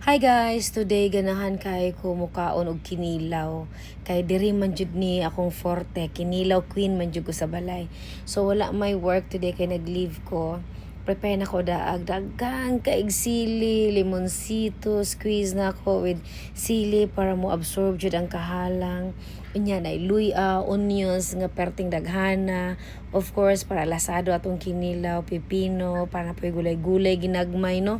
Hi guys, today ganahan kay ko mukaon og kinilaw. Kay diri man jud ni akong forte, kinilaw queen man jud ko sa balay. So wala may work today kay nag-leave ko. Prepare na ko daag dagang kaig sili, limonsito, squeeze na ko with sili para mo absorb jud ang kahalang. Unya na luya, onions nga perting daghana. Of course para lasado atong kinilaw, pipino, para na gulay-gulay ginagmay no.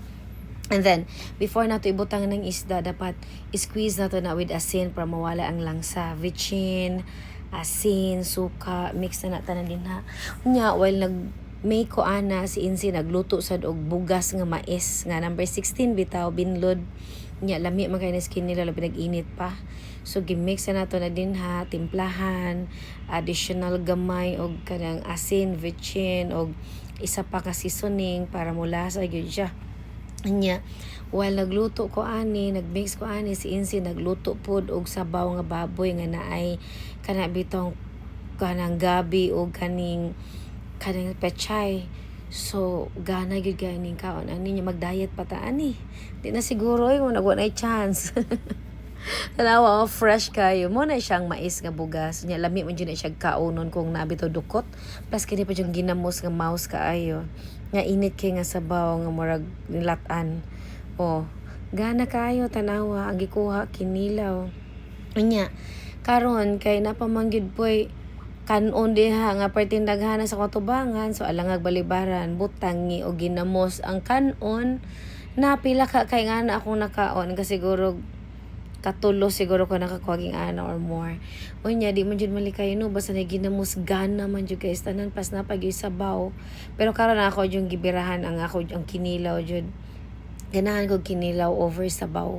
And then, before nato ibutang ng isda, dapat squeeze nato na with asin para mawala ang langsa. Vichin, asin, suka, mix na nato na din ha. Nya, while make ko ana si Insi nagluto sad og bugas nga mais nga number 16 bitaw binlod. Nya lami man kay na skin nila labi nag-init pa. So gimix na nato na din ha, timplahan, additional gamay og kanang asin, vichin og isa pa ka seasoning para mulasa gyud siya. Nya, while nagluto ko ani, nagmix ko ani si Insi nagluto pod og sabaw nga baboy nga naay kana bitong kanang gabi o kanang pechay. So gana gyud ganing kaon ani nya mag-diet pa ta ani. Di na siguro kung nagwa na chance. Tanawa fresh kayo mo na siyang mais nga bugas nya lami man jud na siya kaunon kung nabito dukot plus kini pa yung ginamos nga mouse kaayo nga init kay nga sabaw nga murag nilatan. Gana kayo tanawa ang gikuha kinilaw nya karon kay napamanggid poy kanon diha nga pertindaghana sa katubangan so alangag balibaran butangi o ginamos ang kanon napila ka kay nga na akong nakaon kasi siguro katulo siguro ko nakakuaging ana or more. Unya di man jud malikay no basta na ginamos gana man jud kay tanan pas na pag sabaw. Pero karon ako yung gibirahan ang ako ang kinilaw jud. Ganahan ko kinilaw over sabaw.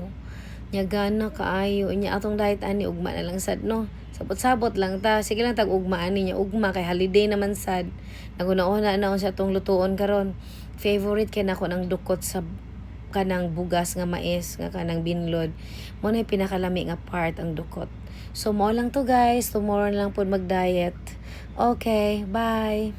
Nya gana kaayo nya atong diet ani ugma na lang sad no. Sabot-sabot lang ta. Sige lang tag ugma ani nya ugma kay holiday naman sad. Naguna-una na sa atong lutuon karon. Favorite kay nako ng dukot sa kanang bugas nga mais nga kanang binlod mo na pinakalami nga part ang dukot. So mo lang to guys, tomorrow na lang po mag-diet. Okay, bye.